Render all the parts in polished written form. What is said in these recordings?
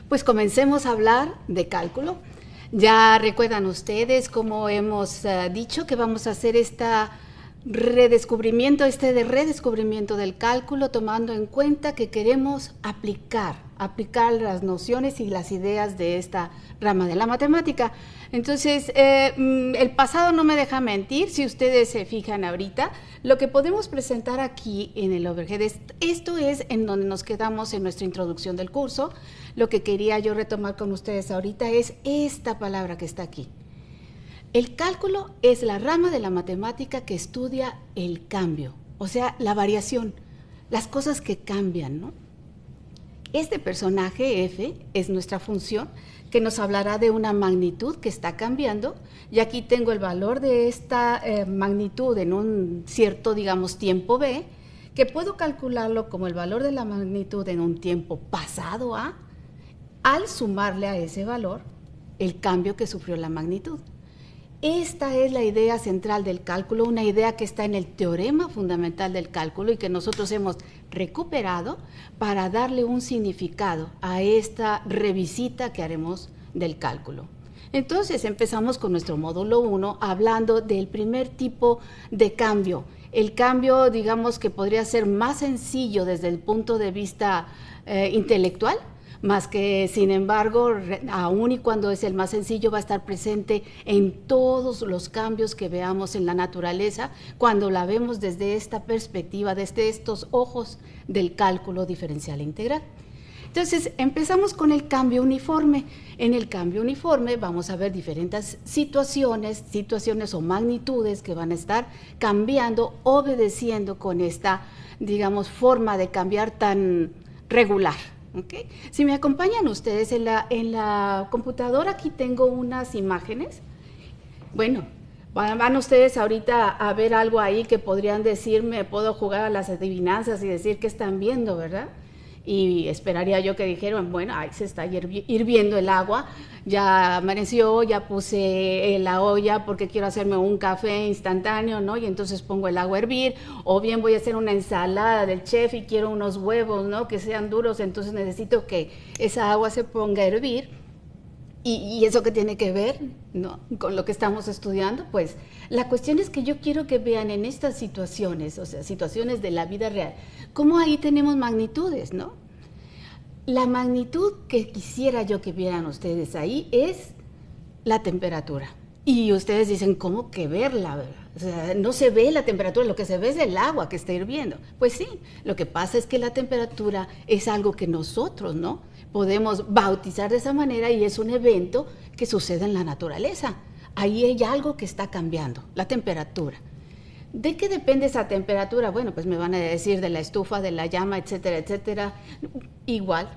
Pues comencemos a hablar de cálculo. Ya recuerdan ustedes cómo hemos dicho que vamos a hacer este redescubrimiento del cálculo, tomando en cuenta que queremos aplicar las nociones y las ideas de esta rama de la matemática. Entonces, el pasado no me deja mentir. Si ustedes se fijan ahorita, lo que podemos presentar aquí en el overhead, esto es en donde nos quedamos en nuestra introducción del curso. Lo que quería yo retomar con ustedes ahorita es esta palabra que está aquí. El cálculo es la rama de la matemática que estudia el cambio, o sea, la variación, las cosas que cambian, ¿no? Este personaje, F, es nuestra función, que nos hablará de una magnitud que está cambiando, y aquí tengo el valor de esta magnitud en un cierto, digamos, tiempo B, que puedo calcularlo como el valor de la magnitud en un tiempo pasado A, al sumarle a ese valor el cambio que sufrió la magnitud. Esta es la idea central del cálculo, una idea que está en el teorema fundamental del cálculo y que nosotros hemos recuperado para darle un significado a esta revisita que haremos del cálculo. Entonces empezamos con nuestro módulo 1 hablando del primer tipo de cambio. El cambio, digamos, que podría ser más sencillo desde el punto de vista intelectual, más que, sin embargo, aun y cuando es el más sencillo, va a estar presente en todos los cambios que veamos en la naturaleza, cuando la vemos desde esta perspectiva, desde estos ojos del cálculo diferencial e integral. Entonces, empezamos con el cambio uniforme. En el cambio uniforme vamos a ver diferentes situaciones o magnitudes que van a estar cambiando, obedeciendo con esta, digamos, forma de cambiar tan regular. ¿Okay? Si me acompañan ustedes en la computadora, aquí tengo unas imágenes. Bueno, van ustedes ahorita a ver algo ahí que podrían decirme, puedo jugar a las adivinanzas y decir qué están viendo, ¿verdad? Y esperaría yo que dijeran, bueno, ahí se está hirviendo el agua, ya amaneció, ya puse la olla porque quiero hacerme un café instantáneo, ¿no? Y entonces pongo el agua a hervir, o bien voy a hacer una ensalada del chef y quiero unos huevos, ¿no? Que sean duros, entonces necesito que esa agua se ponga a hervir. ¿Y eso qué tiene que ver, ¿no? Con lo que estamos estudiando? Pues la cuestión es que yo quiero que vean en estas situaciones, o sea, situaciones de la vida real, cómo ahí tenemos magnitudes, ¿no? La magnitud que quisiera yo que vieran ustedes ahí es la temperatura. Y ustedes dicen, ¿cómo que verla, verdad? O sea, no se ve la temperatura, lo que se ve es el agua que está hirviendo. Pues sí, lo que pasa es que la temperatura es algo que nosotros, ¿no?, podemos bautizar de esa manera, y es un evento que sucede en la naturaleza. Ahí hay algo que está cambiando, la temperatura. ¿De qué depende esa temperatura? Bueno, pues me van a decir de la estufa, de la llama, etcétera, etcétera. Igual,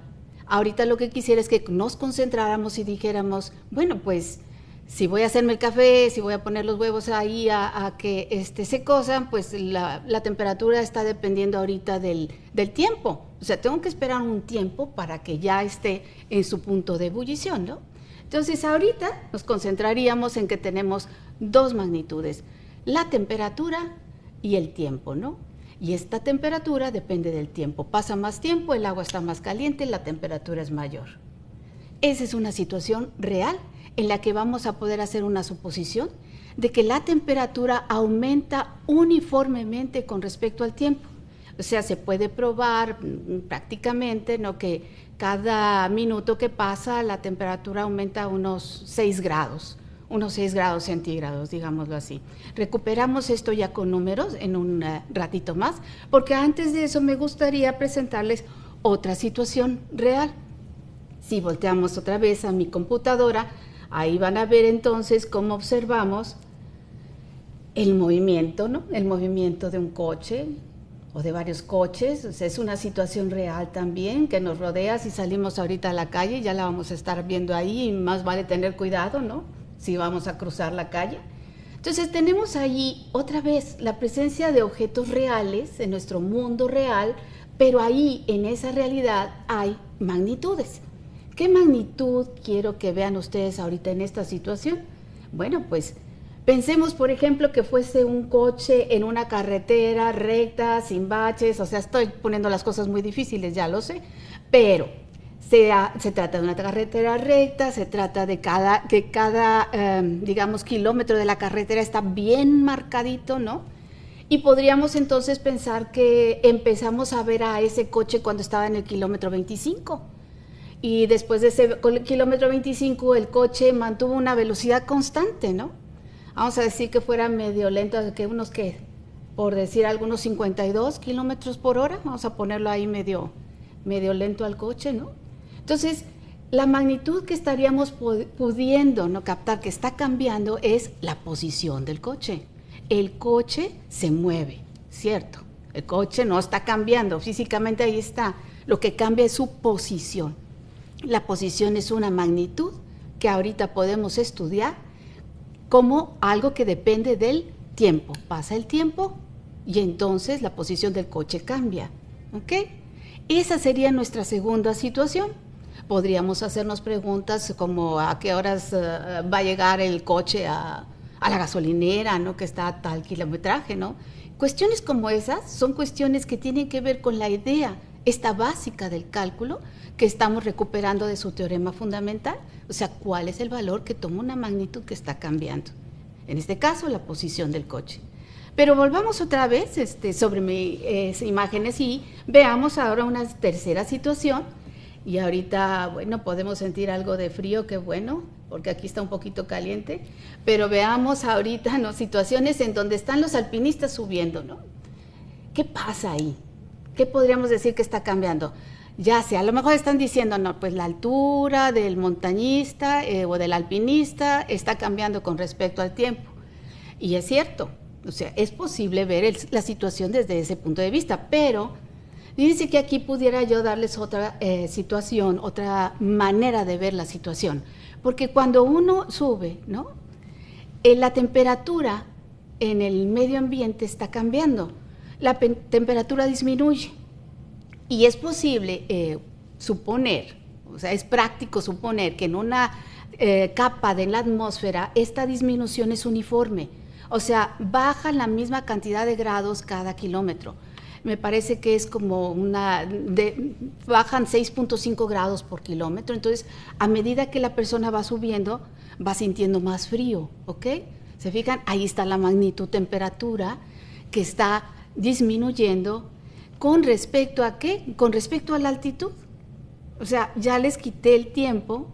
ahorita lo que quisiera es que nos concentráramos y dijéramos, bueno, pues si voy a hacerme el café, si voy a poner los huevos ahí a que se cosan, pues la temperatura está dependiendo ahorita del tiempo. O sea, tengo que esperar un tiempo para que ya esté en su punto de ebullición, ¿no? Entonces, ahorita nos concentraríamos en que tenemos dos magnitudes, la temperatura y el tiempo, ¿no? Y esta temperatura depende del tiempo. Pasa más tiempo, el agua está más caliente, la temperatura es mayor. Esa es una situación real en la que vamos a poder hacer una suposición de que la temperatura aumenta uniformemente con respecto al tiempo. O sea, se puede probar prácticamente, ¿no?, que cada minuto que pasa la temperatura aumenta unos 6 grados centígrados, digámoslo así. Recuperamos esto ya con números en un ratito más, porque antes de eso me gustaría presentarles otra situación real. Si volteamos otra vez a mi computadora, ahí van a ver entonces cómo observamos el movimiento, ¿no? El movimiento de un coche o de varios coches. O sea, es una situación real también que nos rodea. Si salimos ahorita a la calle, ya la vamos a estar viendo ahí, y más vale tener cuidado, ¿no?, si vamos a cruzar la calle. Entonces tenemos ahí otra vez la presencia de objetos reales en nuestro mundo real, pero ahí en esa realidad hay magnitudes. ¿Qué magnitud quiero que vean ustedes ahorita en esta situación? Bueno, pues pensemos, por ejemplo, que fuese un coche en una carretera recta, sin baches. O sea, estoy poniendo las cosas muy difíciles, ya lo sé, pero Se trata de una carretera recta, se trata de que cada digamos, kilómetro de la carretera está bien marcadito, ¿no? Y podríamos entonces pensar que empezamos a ver a ese coche cuando estaba en el kilómetro 25. Y después de ese kilómetro 25 el coche mantuvo una velocidad constante, ¿no? Vamos a decir que fuera medio lento, que por decir algunos 52 kilómetros por hora, vamos a ponerlo ahí medio lento al coche, ¿no? Entonces, la magnitud que estaríamos pudiendo, ¿no?, captar que está cambiando es la posición del coche. El coche se mueve, ¿cierto? El coche no está cambiando, físicamente ahí está. Lo que cambia es su posición. La posición es una magnitud que ahorita podemos estudiar como algo que depende del tiempo. Pasa el tiempo y entonces la posición del coche cambia, ¿ok? Esa sería nuestra segunda situación. Podríamos hacernos preguntas como a qué horas va a llegar el coche a la gasolinera, ¿no?, que está a tal kilometraje, ¿no? Cuestiones como esas son cuestiones que tienen que ver con la idea, esta básica del cálculo, que estamos recuperando de su teorema fundamental, o sea, cuál es el valor que toma una magnitud que está cambiando. En este caso, la posición del coche. Pero volvamos otra vez sobre mis imágenes y veamos ahora una tercera situación. Y ahorita, bueno, podemos sentir algo de frío, qué bueno, porque aquí está un poquito caliente, pero veamos ahorita, ¿no?, situaciones en donde están los alpinistas subiendo, ¿no? ¿Qué pasa ahí? ¿Qué podríamos decir que está cambiando? Ya sea, a lo mejor están diciendo, no, pues la altura del montañista o del alpinista está cambiando con respecto al tiempo. Y es cierto, o sea, es posible ver la situación desde ese punto de vista, pero fíjense que aquí pudiera yo darles otra situación, otra manera de ver la situación. Porque cuando uno sube, ¿no?, la temperatura en el medio ambiente está cambiando. La temperatura disminuye. Y es posible suponer, o sea, es práctico suponer que en una capa de la atmósfera esta disminución es uniforme. O sea, baja la misma cantidad de grados cada kilómetro. Me parece que es como bajan 6.5 grados por kilómetro, entonces a medida que la persona va subiendo, va sintiendo más frío, ¿ok? ¿Se fijan? Ahí está la magnitud temperatura que está disminuyendo con respecto a ¿qué? Con respecto a la altitud. O sea, ya les quité el tiempo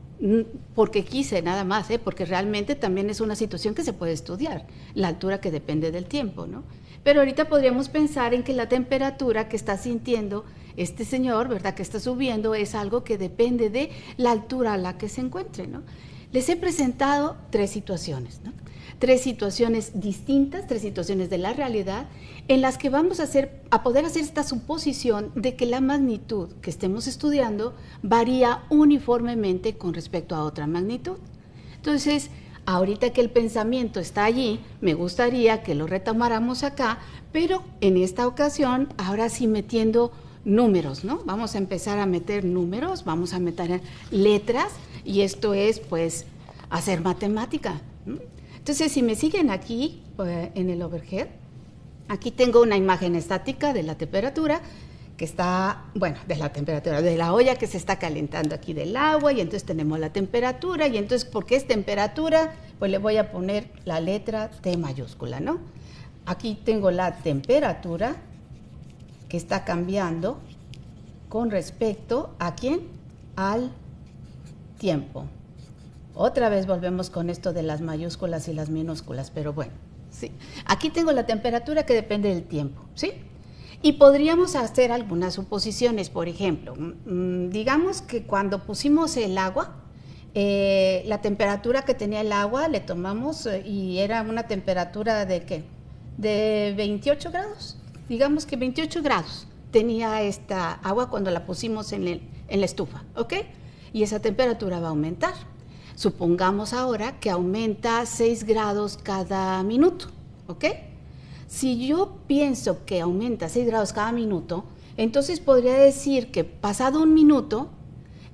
porque quise nada más, porque realmente también es una situación que se puede estudiar, la altura que depende del tiempo, ¿no? Pero ahorita podríamos pensar en que la temperatura que está sintiendo este señor, ¿verdad?, que está subiendo, es algo que depende de la altura a la que se encuentre, ¿no? Les he presentado tres situaciones, ¿no? Tres situaciones distintas, tres situaciones de la realidad, en las que vamos a poder hacer esta suposición de que la magnitud que estemos estudiando varía uniformemente con respecto a otra magnitud. Entonces, ahorita que el pensamiento está allí, me gustaría que lo retomáramos acá, pero en esta ocasión, ahora sí metiendo números, ¿no? Vamos a empezar a meter números, vamos a meter letras, y esto es, pues, hacer matemática, ¿no? Entonces, si me siguen aquí, en el overhead, aquí tengo una imagen estática de la temperatura, que está, bueno, de la temperatura, de la olla que se está calentando aquí del agua, y entonces tenemos la temperatura, y entonces, ¿por qué es temperatura? Pues le voy a poner la letra T mayúscula, ¿no? Aquí tengo la temperatura que está cambiando con respecto ¿a quién? Al tiempo. Otra vez volvemos con esto de las mayúsculas y las minúsculas, pero bueno, sí. Aquí tengo la temperatura que depende del tiempo, ¿sí? Y podríamos hacer algunas suposiciones, por ejemplo, digamos que cuando pusimos el agua, la temperatura que tenía el agua le tomamos y era una temperatura de ¿qué? De 28 grados, digamos que 28 grados tenía esta agua cuando la pusimos en la estufa, ¿ok? Y esa temperatura va a aumentar. Supongamos ahora que aumenta 6 grados cada minuto, ¿ok? Si yo pienso que aumenta 6 grados cada minuto, entonces podría decir que pasado un minuto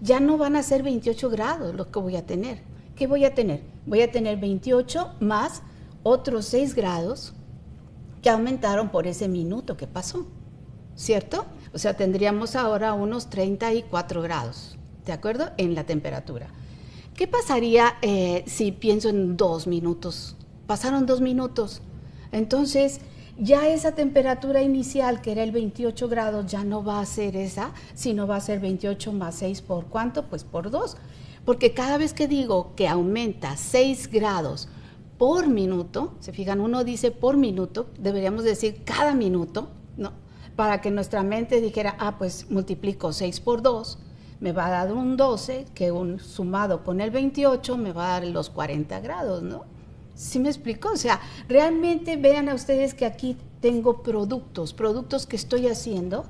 ya no van a ser 28 grados lo que voy a tener. ¿Qué voy a tener? Voy a tener 28 más otros 6 grados que aumentaron por ese minuto que pasó, ¿cierto? O sea, tendríamos ahora unos 34 grados, ¿de acuerdo? En la temperatura. ¿Qué pasaría si pienso en 2 minutos? Pasaron 2 minutos. Entonces, ya esa temperatura inicial, que era el 28 grados, ya no va a ser esa, sino va a ser 28 más 6, ¿por cuánto? Pues por 2. Porque cada vez que digo que aumenta 6 grados por minuto, se fijan, uno dice por minuto, deberíamos decir cada minuto, ¿no? Para que nuestra mente dijera, pues multiplico 6 por 2, me va a dar un 12, que sumado con el 28 me va a dar los 40 grados, ¿no? ¿Sí me explico? O sea, realmente vean a ustedes que aquí tengo productos que estoy haciendo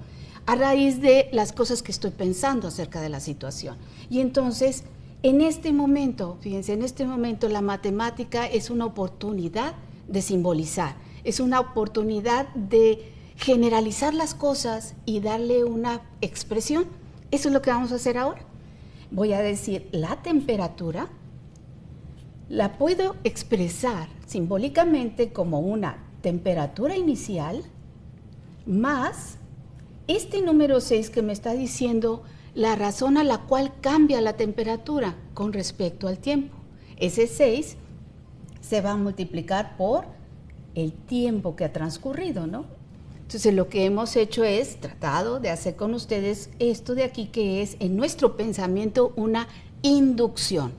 a raíz de las cosas que estoy pensando acerca de la situación. Y entonces, en este momento, fíjense, en este momento la matemática es una oportunidad de simbolizar, es una oportunidad de generalizar las cosas y darle una expresión. Eso es lo que vamos a hacer ahora. Voy a decir la temperatura, la puedo expresar simbólicamente como una temperatura inicial más este número 6 que me está diciendo la razón a la cual cambia la temperatura con respecto al tiempo. Ese 6 se va a multiplicar por el tiempo que ha transcurrido, ¿no? Entonces lo que hemos hecho es tratado de hacer con ustedes esto de aquí, que es en nuestro pensamiento una inducción.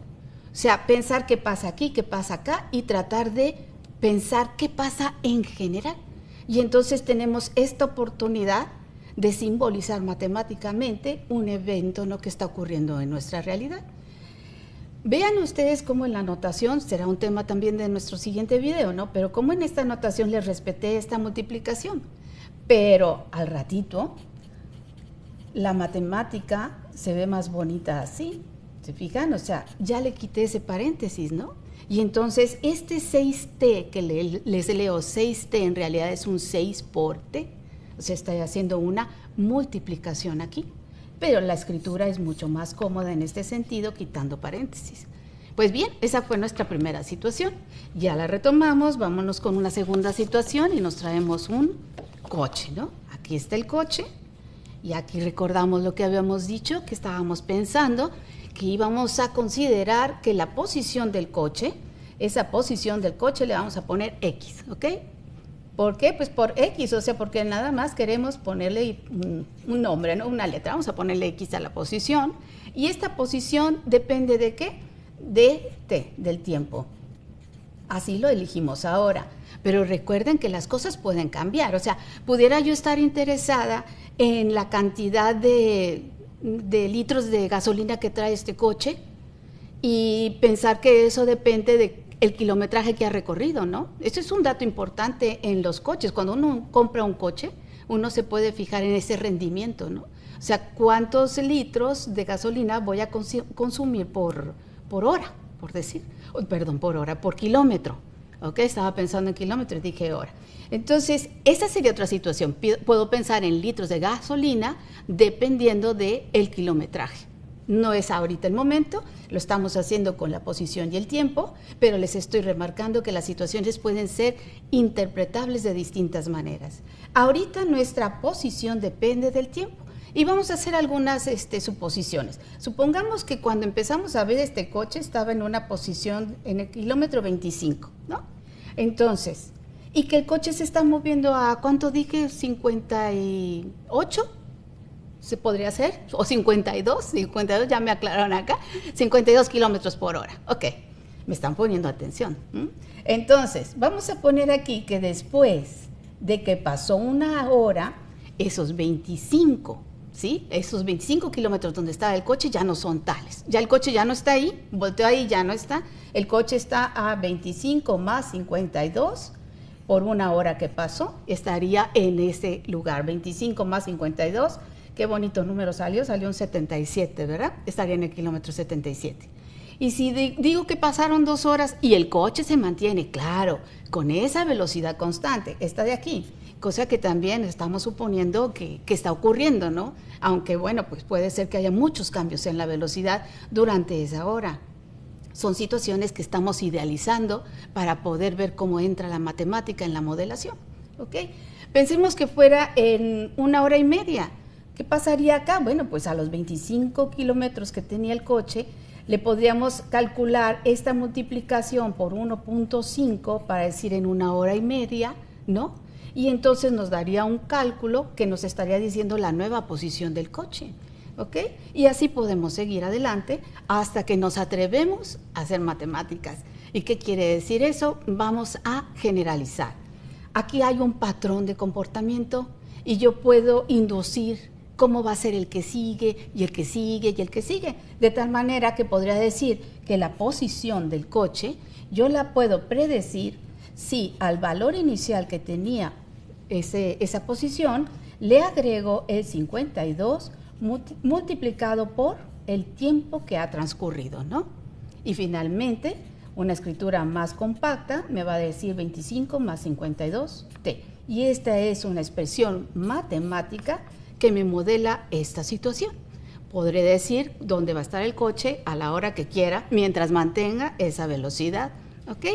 O sea, pensar qué pasa aquí, qué pasa acá y tratar de pensar qué pasa en general. Y entonces tenemos esta oportunidad de simbolizar matemáticamente un evento, ¿no?, que está ocurriendo en nuestra realidad. Vean ustedes cómo en la notación, será un tema también de nuestro siguiente video, ¿no? Pero cómo en esta notación les respeté esta multiplicación. Pero al ratito, la matemática se ve más bonita así, ¿se fijan? O sea, ya le quité ese paréntesis, ¿no? Y entonces este 6t que les leo, 6t en realidad es un 6 por t. O sea, estoy haciendo una multiplicación aquí. Pero la escritura es mucho más cómoda en este sentido, quitando paréntesis. Pues bien, esa fue nuestra primera situación. Ya la retomamos, vámonos con una segunda situación y nos traemos un coche, ¿no? Aquí está el coche y aquí recordamos lo que habíamos dicho, que estábamos pensando que íbamos a considerar que la posición del coche, esa posición del coche le vamos a poner X, ¿ok? ¿Por qué? Pues por X, o sea, porque nada más queremos ponerle un nombre, ¿no? Una letra, vamos a ponerle X a la posición y esta posición depende ¿de qué? De T, del tiempo. Así lo elegimos ahora, pero recuerden que las cosas pueden cambiar, o sea, pudiera yo estar interesada en la cantidad de litros de gasolina que trae este coche y pensar que eso depende del kilometraje que ha recorrido, ¿no? Eso es un dato importante en los coches. Cuando uno compra un coche, uno se puede fijar en ese rendimiento, ¿no? O sea, cuántos litros de gasolina voy a consumir por hora, por decir, perdón, por hora, por kilómetro, ¿ok? Estaba pensando en kilómetros y dije hora. Entonces, esa sería otra situación. Puedo pensar en litros de gasolina dependiendo del kilometraje. No es ahorita el momento, lo estamos haciendo con la posición y el tiempo, pero les estoy remarcando que las situaciones pueden ser interpretables de distintas maneras. Ahorita nuestra posición depende del tiempo. Y vamos a hacer algunas suposiciones. Supongamos que cuando empezamos a ver este coche estaba en una posición en el kilómetro 25, ¿no? Entonces, y que el coche se está moviendo a, ¿cuánto dije? 58, ¿se podría hacer? O 52, ya me aclararon acá, 52 kilómetros por hora. Ok, me están poniendo atención. Entonces, vamos a poner aquí que después de que pasó una hora, esos 25, ¿sí? Esos 25 kilómetros donde estaba el coche ya no son tales. Ya el coche ya no está ahí, volteo ahí, ya no está. El coche está a 25 más 52 por una hora que pasó, estaría en ese lugar. 25 más 52, qué bonito número salió un 77, ¿verdad? Estaría en el kilómetro 77. Y si digo que pasaron 2 horas y el coche se mantiene, claro, con esa velocidad constante, esta de aquí, cosa que también estamos suponiendo que está ocurriendo, ¿no? Aunque bueno, pues puede ser que haya muchos cambios en la velocidad durante esa hora. Son situaciones que estamos idealizando para poder ver cómo entra la matemática en la modelación, ¿ok? Pensemos que fuera en 1 hora y media. ¿Qué pasaría acá? Bueno, pues a los 25 kilómetros que tenía el coche, le podríamos calcular esta multiplicación por 1.5 para decir en 1 hora y media, ¿no? Y entonces nos daría un cálculo que nos estaría diciendo la nueva posición del coche, ¿ok? Y así podemos seguir adelante hasta que nos atrevemos a hacer matemáticas. ¿Y qué quiere decir eso? Vamos a generalizar. Aquí hay un patrón de comportamiento y yo puedo inducir cómo va a ser el que sigue y el que sigue y el que sigue, de tal manera que podría decir que la posición del coche yo la puedo predecir si al valor inicial que tenía esa posición le agrego el 52 multiplicado por el tiempo que ha transcurrido, ¿no? Y finalmente, una escritura más compacta me va a decir 25 más 52t. Y esta es una expresión matemática que me modela esta situación. Podré decir dónde va a estar el coche a la hora que quiera, mientras mantenga esa velocidad, ¿ok?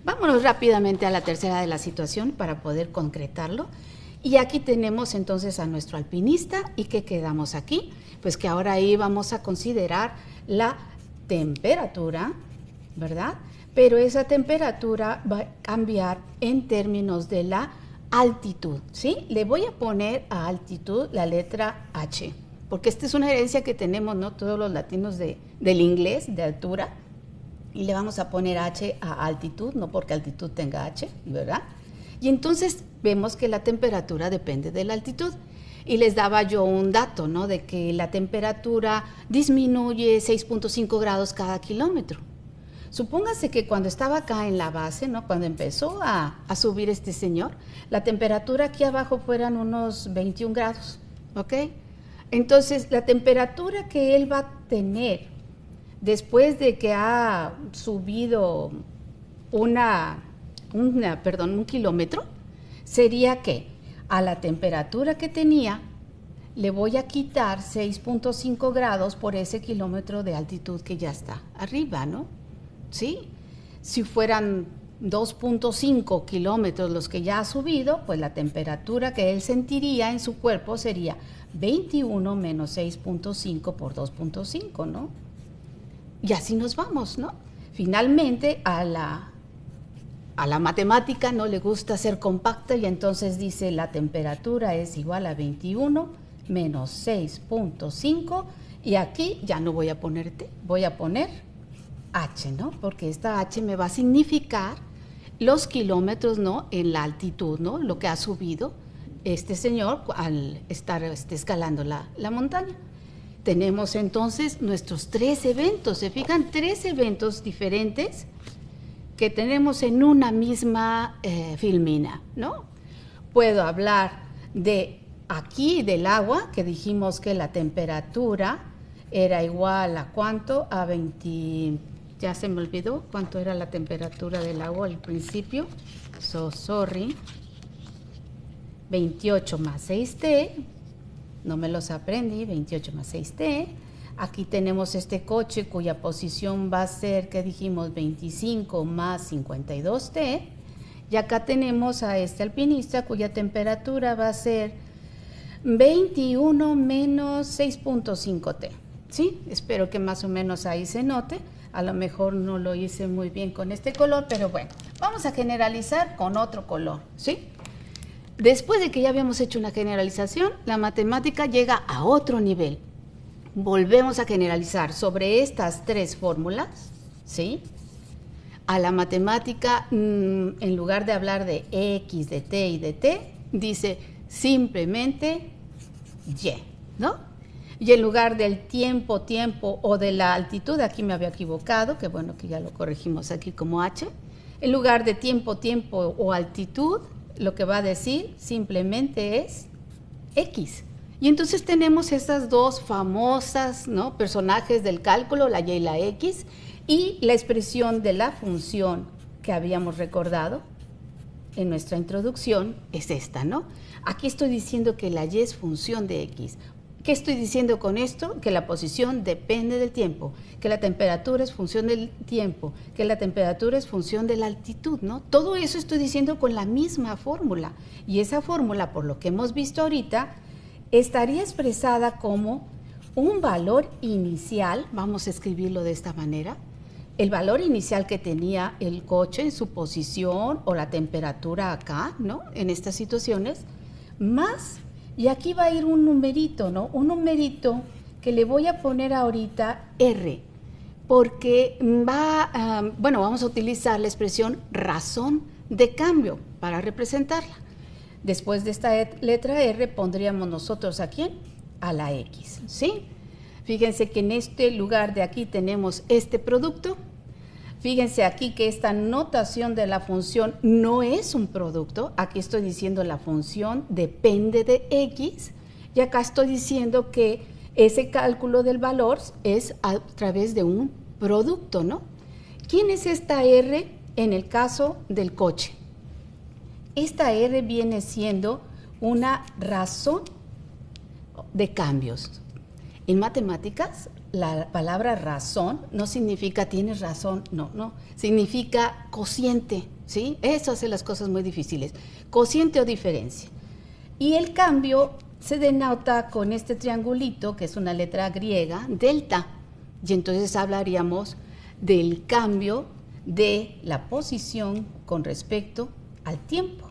Vámonos rápidamente a la tercera de la situación para poder concretarlo. Y aquí tenemos entonces a nuestro alpinista. ¿Y qué quedamos aquí? Pues que ahora ahí vamos a considerar la temperatura, ¿verdad? Pero esa temperatura va a cambiar en términos de la altitud, ¿sí? Le voy a poner a altitud la letra H, porque esta es una herencia que tenemos, ¿no? Todos los latinos del inglés, de altura, y le vamos a poner H a altitud, no porque altitud tenga H, ¿verdad? Y entonces vemos que la temperatura depende de la altitud. Y les daba yo un dato, ¿no? De que la temperatura disminuye 6.5 grados cada kilómetro. Supóngase que cuando estaba acá en la base, ¿no? Cuando empezó a subir este señor, la temperatura aquí abajo fueran unos 21 grados, ¿ok? Entonces, la temperatura que él va a tener después de que ha subido un kilómetro, sería que a la temperatura que tenía le voy a quitar 6.5 grados por ese kilómetro de altitud que ya está arriba, ¿no? ¿Sí? Si fueran 2.5 kilómetros los que ya ha subido, pues la temperatura que él sentiría en su cuerpo sería 21 menos 6.5 por 2.5, ¿no? Y así nos vamos, ¿no? Finalmente a la matemática no le gusta ser compacta y entonces dice la temperatura es igual a 21 menos 6.5 y aquí ya no voy a poner T, voy a poner H, ¿no? Porque esta H me va a significar los kilómetros, ¿no? En la altitud, ¿no? Lo que ha subido este señor al estar escalando la montaña. Tenemos entonces nuestros 3 eventos, ¿se fijan? 3 eventos diferentes que tenemos en una misma filmina, ¿no? Puedo hablar de aquí del agua, que dijimos que la temperatura era igual a ¿cuánto? A 20, ya se me olvidó cuánto era la temperatura del agua al principio. Sorry. 28 más 6T, no me los aprendí, 28 más 6T. Aquí tenemos este coche cuya posición va a ser, ¿qué dijimos? 25 más 52T. Y acá tenemos a este alpinista cuya temperatura va a ser 21 menos 6.5T. ¿Sí? Espero que más o menos ahí se note. A lo mejor no lo hice muy bien con este color, pero bueno, vamos a generalizar con otro color, ¿sí? Después de que ya habíamos hecho una generalización, la matemática llega a otro nivel. Volvemos a generalizar sobre estas 3 fórmulas, ¿sí? A la matemática, en lugar de hablar de X, de T y de T, dice simplemente Y, ¿no? Y en lugar del tiempo o de la altitud, aquí me había equivocado, que bueno que ya lo corregimos aquí como H, en lugar de tiempo o altitud, lo que va a decir simplemente es X. Y entonces tenemos estas 2 famosas, ¿no? Personajes del cálculo, la Y y la X, y la expresión de la función que habíamos recordado en nuestra introducción es esta, ¿no? Aquí estoy diciendo que la Y es función de X. ¿Qué estoy diciendo con esto? Que la posición depende del tiempo, que la temperatura es función del tiempo, que la temperatura es función de la altitud, ¿no? Todo eso estoy diciendo con la misma fórmula. Y esa fórmula, por lo que hemos visto ahorita, estaría expresada como un valor inicial, vamos a escribirlo de esta manera, el valor inicial que tenía el coche en su posición o la temperatura acá, ¿no? En estas situaciones, más, y aquí va a ir un numerito, ¿no? Un numerito que le voy a poner ahorita R, porque vamos a utilizar la expresión razón de cambio para representarla. Después de esta letra R pondríamos nosotros ¿a quién? A la X, ¿sí? Fíjense que en este lugar de aquí tenemos este producto. Fíjense aquí que esta notación de la función no es un producto. Aquí estoy diciendo la función depende de X. Y acá estoy diciendo que ese cálculo del valor es a través de un producto, ¿no? ¿Quién es esta R en el caso del coche? Esta R viene siendo una razón de cambios. En matemáticas, la palabra razón no significa tienes razón, no, significa cociente, ¿sí? Eso hace las cosas muy difíciles. Cociente o diferencia. Y el cambio se denota con este triangulito, que es una letra griega, delta. Y entonces hablaríamos del cambio de la posición con respecto al tiempo.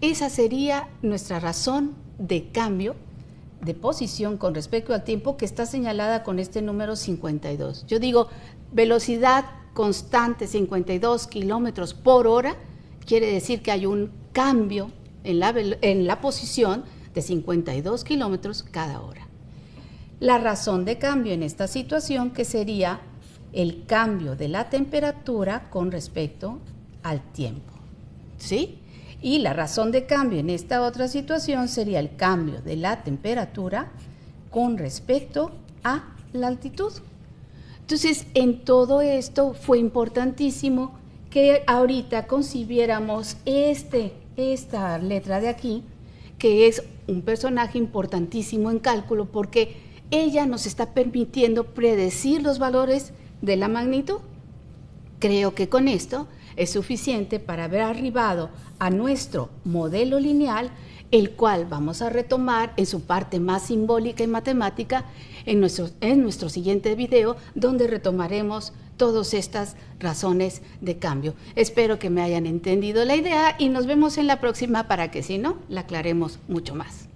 Esa sería nuestra razón de cambio de posición con respecto al tiempo, que está señalada con este número 52. Yo digo velocidad constante 52 kilómetros por hora, quiere decir que hay un cambio en la posición de 52 kilómetros cada hora. La razón de cambio en esta situación, que sería el cambio de la temperatura con respecto al tiempo, ¿sí? Y la razón de cambio en esta otra situación sería el cambio de la temperatura con respecto a la altitud. Entonces, en todo esto fue importantísimo que ahorita concibiéramos esta letra de aquí, que es un personaje importantísimo en cálculo, porque ella nos está permitiendo predecir los valores de la magnitud. Creo que con esto es suficiente para haber arribado a nuestro modelo lineal, el cual vamos a retomar en su parte más simbólica y matemática en nuestro siguiente video, donde retomaremos todas estas razones de cambio. Espero que me hayan entendido la idea y nos vemos en la próxima para que, si no, la aclaremos mucho más.